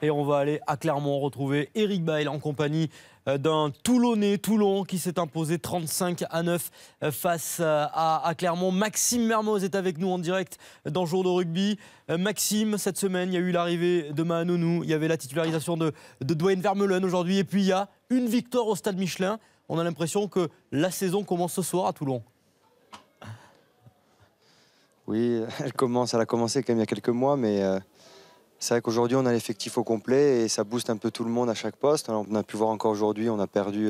Et on va aller à Clermont retrouver Eric Bail en compagnie d'un Toulonnais, Toulon, qui s'est imposé 35-9 face à Clermont. Maxime Mermoz est avec nous en direct dans Jour de rugby. Maxime, cette semaine, il y a eu l'arrivée de Mahanonou, il y avait la titularisation de Dwayne Vermeulen aujourd'hui, et puis il y a une victoire au Stade Michelin. On a l'impression que la saison commence ce soir à Toulon. Oui, elle a commencé quand même il y a quelques mois, mais c'est vrai qu'aujourd'hui on a l'effectif au complet et ça booste un peu tout le monde à chaque poste. Alors, on a pu voir encore aujourd'hui, on a perdu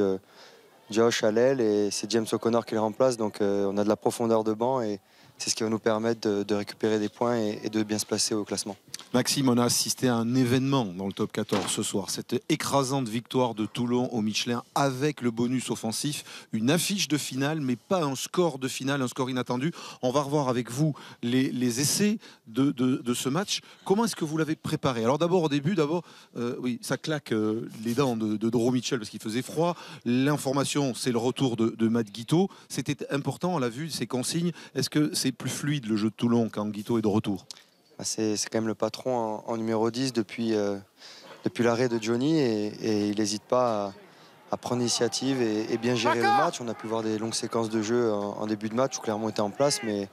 Josh à l'aile et c'est James O'Connor qui le remplace, donc on a de la profondeur de banc et c'est ce qui va nous permettre de récupérer des points et de bien se placer au classement. Maxime, on a assisté à un événement dans le top 14 ce soir, cette écrasante victoire de Toulon au Michelin avec le bonus offensif, une affiche de finale mais pas un score de finale, un score inattendu. On va revoir avec vous les essais de ce match. Comment est-ce que vous l'avez préparé? Alors d'abord au début, oui, ça claque les dents de Doro Mitchell parce qu'il faisait froid. L'information, c'est le retour de Matt Guiteau. C'était important, on l'a vu, ces consignes. Est-ce que c'est plus fluide le jeu de Toulon quand Guiteau est de retour? C'est quand même le patron en numéro 10 depuis l'arrêt de Johnny et il n'hésite pas à prendre l'initiative et bien gérer le match. On a pu voir des longues séquences de jeu en début de match où Clermont était en place, mais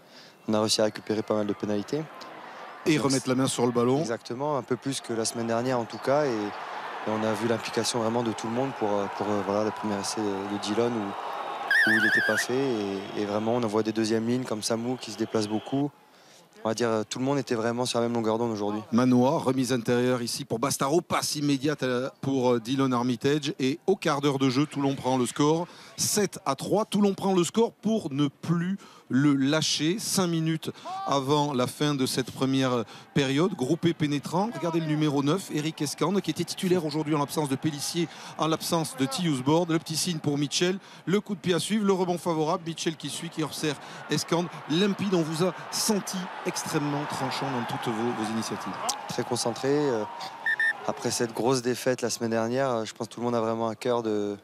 on a réussi à récupérer pas mal de pénalités. Et remettre la main sur le ballon. Exactement, un peu plus que la semaine dernière en tout cas. Et on a vu l'implication vraiment de tout le monde pour voilà, le premier essai de Dillon où il n'était pas fait. Et vraiment, on voit des deuxièmes lignes comme Samou qui se déplace beaucoup. On va dire tout le monde était vraiment sur la même longueur d'onde aujourd'hui. Manoir, remise intérieure ici pour Bastaro, passe immédiate pour Dillon Armitage et au quart d'heure de jeu, Toulon prend le score 7-3. Toulon prend le score pour ne plus le lâcher 5 minutes avant la fin de cette première période. Groupé pénétrant, regardez le numéro 9, Eric Escande, qui était titulaire aujourd'hui en l'absence de Pélissier, en l'absence de Tiusbord. Le petit signe pour Mitchell, le coup de pied à suivre, le rebond favorable, Mitchell qui suit, qui observe Escande. Limpide, on vous a senti extrêmement tranchant dans toutes vos initiatives. Très concentré. Après cette grosse défaite la semaine dernière, je pense que tout le monde a vraiment à cœur de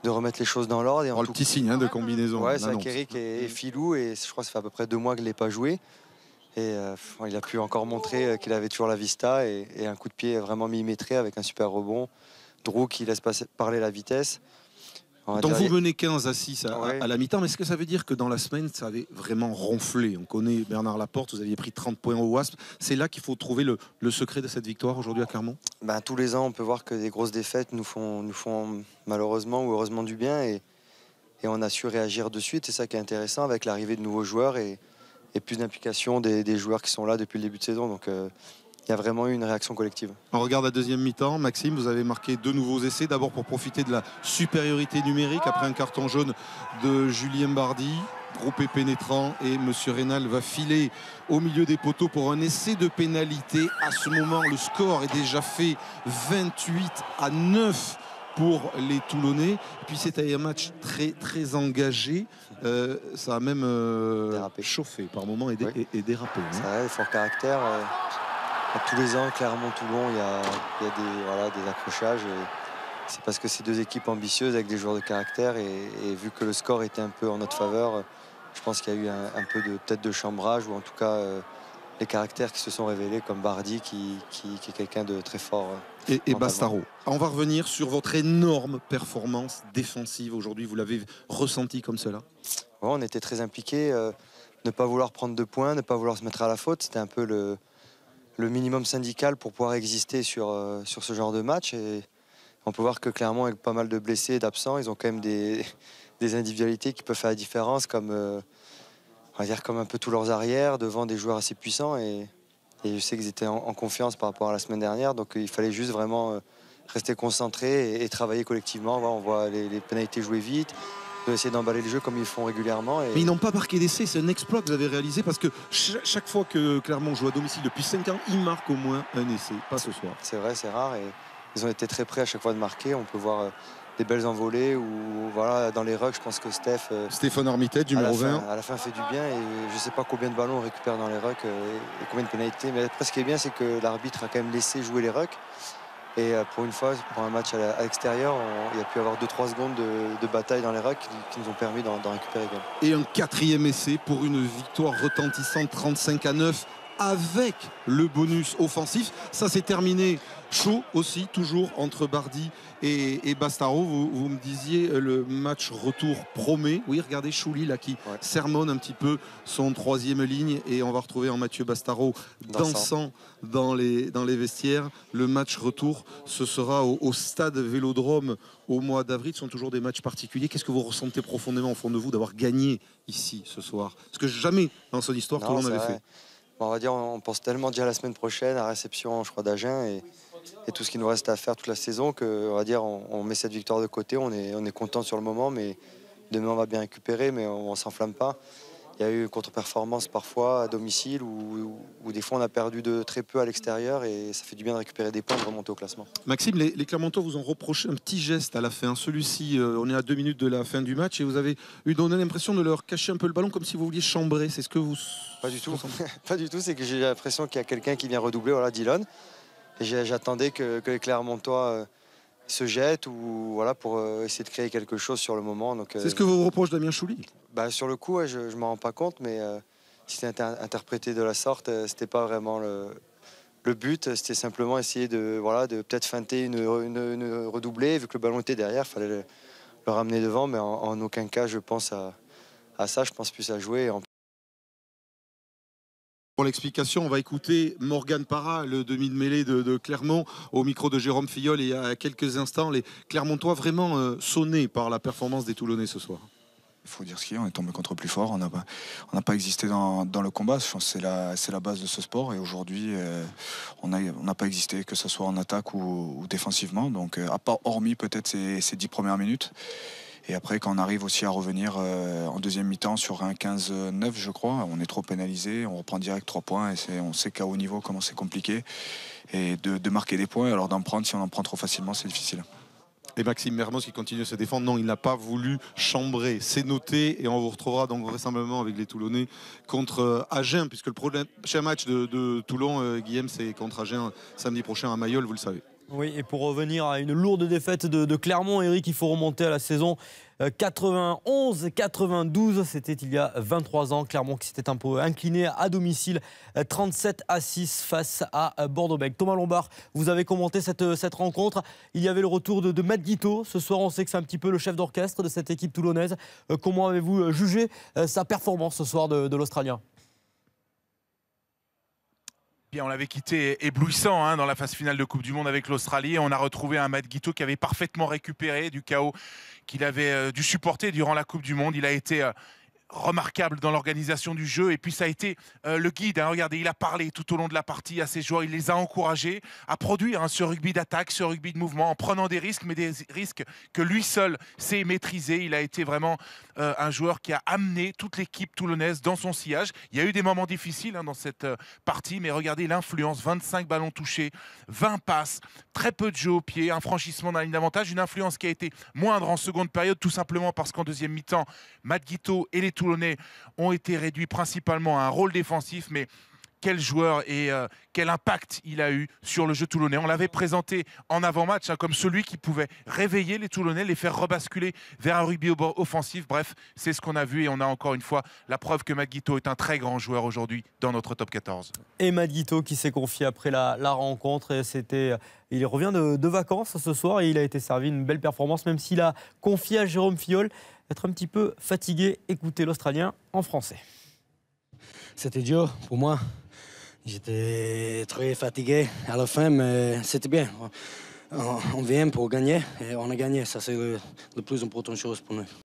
remettre les choses dans l'ordre. Le petit signe de combinaison. Ouais, c'est avec Eric et Philou, et je crois que ça fait à peu près 2 mois qu'il ne l'ait pas joué. Et il a pu encore montrer qu'il avait toujours la vista et un coup de pied vraiment millimétré avec un super rebond. Drew qui laisse parler la vitesse. Donc vous menez 15-6 ouais. à la mi-temps, mais est-ce que ça veut dire que dans la semaine, ça avait vraiment ronflé? On connaît Bernard Laporte, vous aviez pris 30 points au WASP. C'est là qu'il faut trouver le secret de cette victoire aujourd'hui à Clermont? Tous les ans, on peut voir que des grosses défaites nous font malheureusement ou heureusement du bien. Et on a su réagir de suite. C'est ça qui est intéressant avec l'arrivée de nouveaux joueurs et plus d'implication des joueurs qui sont là depuis le début de saison. Donc il y a vraiment eu une réaction collective. On regarde la deuxième mi-temps. Maxime, vous avez marqué 2 nouveaux essais. D'abord pour profiter de la supériorité numérique après un carton jaune de Julien Bardy. Groupé pénétrant et M. Rénal va filer au milieu des poteaux pour un essai de pénalité. À ce moment, le score est déjà fait 28-9 pour les Toulonnais. Et puis c'est un match très, très engagé. Ça a même chauffé par moments et dérapé. C'est vrai, fort caractère. Tous les ans, Clermont-Toulon, il y a des accrochages. C'est parce que c'est 2 équipes ambitieuses avec des joueurs de caractère. Et vu que le score était un peu en notre faveur, je pense qu'il y a eu un peu peut-être de chambrage ou en tout cas les caractères qui se sont révélés comme Bardy qui est quelqu'un de très fort. Et Bastaro. On va revenir sur votre énorme performance défensive aujourd'hui. Vous l'avez ressenti comme cela? Ouais, on était très impliqués. Ne pas vouloir prendre 2 points, ne pas vouloir se mettre à la faute, c'était un peu le minimum syndical pour pouvoir exister sur ce genre de match. Et on peut voir que Clermont, avec pas mal de blessés et d'absents, ils ont quand même des individualités qui peuvent faire la différence, comme on va dire comme un peu tous leurs arrières devant des joueurs assez puissants. Et je sais qu'ils étaient en confiance par rapport à la semaine dernière, donc il fallait juste vraiment rester concentré et travailler collectivement. On voit les pénalités jouer vite, de essayer d'emballer le jeu comme ils font régulièrement. Mais ils n'ont pas marqué d'essai, c'est un exploit que vous avez réalisé parce que chaque fois que Clermont joue à domicile depuis 5 ans, ils marquent au moins un essai, pas ce soir. C'est vrai, c'est rare et ils ont été très prêts à chaque fois de marquer. On peut voir des belles envolées ou voilà, dans les rucks, je pense que Stéphane Armitage, numéro 20. À la fin fait du bien et je ne sais pas combien de ballons on récupère dans les rucks et combien de pénalités. Mais après, ce qui est bien, c'est que l'arbitre a quand même laissé jouer les rucks. Et pour une fois, pour un match à l'extérieur, il y a pu avoir 2-3 secondes de bataille dans les rucks qui nous ont permis d'en récupérer quand même. Et un 4e essai pour une victoire retentissante 35-9 avec le bonus offensif. Ça s'est terminé Chaud aussi, toujours entre Bardi et Bastaro. Vous me disiez le match retour promet. Oui, regardez Chouli là qui sermonne un petit peu son troisième ligne et on va retrouver en Mathieu Bastaro dansant dans les vestiaires. Le match retour, ce sera au stade Vélodrome au mois d'avril. Ce sont toujours des matchs particuliers. Qu'est-ce que vous ressentez profondément au fond de vous d'avoir gagné ici ce soir? Parce que jamais dans son histoire Toulon n'avait fait. On va dire, on pense tellement déjà à la semaine prochaine, à la réception, je crois, d'Agen et tout ce qu'il nous reste à faire toute la saison, qu'on va dire, on met cette victoire de côté, on est content sur le moment, mais demain on va bien récupérer, mais on ne s'enflamme pas. Il y a eu contre-performance parfois à domicile où des fois on a perdu de très peu à l'extérieur et ça fait du bien de récupérer des points et de remonter au classement. Maxime, les Clermontois vous ont reproché un petit geste à la fin. Celui-ci, on est à 2 minutes de la fin du match et vous avez eu donné l'impression de leur cacher un peu le ballon comme si vous vouliez chambrer. C'est ce que vous... Pas du tout. Pas du tout, c'est que j'ai l'impression qu'il y a quelqu'un qui vient redoubler, voilà, Dillon. Et j'attendais que les Clermontois se jettent ou, voilà, pour essayer de créer quelque chose sur le moment. C'est ce que vous reproche Damien Chouli? Sur le coup, je ne m'en rends pas compte, mais si c'était interprété de la sorte, c'était pas vraiment le but. C'était simplement essayer de peut-être feinter une redoublée. Vu que le ballon était derrière, il fallait le ramener devant, mais en aucun cas je pense à ça. Je pense plus à jouer. Pour l'explication, on va écouter Morgane Parra, le demi de mêlée de Clermont, au micro de Jérôme Filleul. Et il y a quelques instants, les Clermontois vraiment sonnés par la performance des Toulonnais ce soir. Il faut dire ce qu'il y a, on est tombé contre plus fort, on n'a pas existé dans le combat. Je pense que c'est la base de ce sport et aujourd'hui on n'a pas existé, que ce soit en attaque ou défensivement, donc hormis peut-être ces 10 premières minutes. Et après, quand on arrive aussi à revenir en deuxième mi-temps sur un 15-9, je crois, on est trop pénalisé, on reprend direct 3 points et on sait qu'à haut niveau comment c'est compliqué. Et de marquer des points, alors d'en prendre, si on en prend trop facilement, c'est difficile. Et Maxime Mermoz qui continue de se défendre. Non, il n'a pas voulu chambrer. C'est noté et on vous retrouvera donc vraisemblablement avec les Toulonnais contre Agen, puisque le prochain match de Toulon, Guillaume, c'est contre Agen samedi prochain à Mayol, vous le savez. Oui, et pour revenir à une lourde défaite de Clermont, Eric, il faut remonter à la saison 91-92. C'était il y a 23 ans. Clermont qui s'était un peu incliné à domicile 37-6 face à Bordeaux-Bègles. Thomas Lombard, vous avez commenté cette rencontre. Il y avait le retour de Matt Guiteau. Ce soir, on sait que c'est un petit peu le chef d'orchestre de cette équipe toulonnaise. Comment avez-vous jugé sa performance ce soir de l'Australien ? Bien, on l'avait quitté éblouissant dans la phase finale de Coupe du Monde avec l'Australie. On a retrouvé un Matt Guiteau qui avait parfaitement récupéré du chaos qu'il avait dû supporter durant la Coupe du Monde. Il a été remarquable dans l'organisation du jeu et puis ça a été le guide. Regardez, il a parlé tout au long de la partie à ses joueurs, il les a encouragés à produire ce rugby d'attaque, ce rugby de mouvement en prenant des risques, mais des risques que lui seul sait maîtriser. Il a été vraiment un joueur qui a amené toute l'équipe toulonnaise dans son sillage. Il y a eu des moments difficiles dans cette partie, mais regardez l'influence, 25 ballons touchés, 20 passes, très peu de jeu au pied, un franchissement dans la ligne d'avantage, une influence qui a été moindre en seconde période, tout simplement parce qu'en deuxième mi-temps, Matt Guiteau et les Toulonnais ont été réduits principalement à un rôle défensif, mais quel joueur et quel impact il a eu sur le jeu toulonnais. On l'avait présenté en avant-match comme celui qui pouvait réveiller les Toulonnais, les faire rebasculer vers un rugby offensif. Bref, c'est ce qu'on a vu et on a encore une fois la preuve que Matt Guiteau est un très grand joueur aujourd'hui dans notre top 14. Et Matt Guiteau qui s'est confié après la rencontre. Et il revient de vacances ce soir et il a été servi une belle performance, même s'il a confié à Jérôme Filleul être un petit peu fatigué. Écoutez l'Australien en français. C'était dur pour moi. J'étais très fatigué à la fin, mais c'était bien. On vient pour gagner et on a gagné. Ça, c'est la plus importante chose pour nous.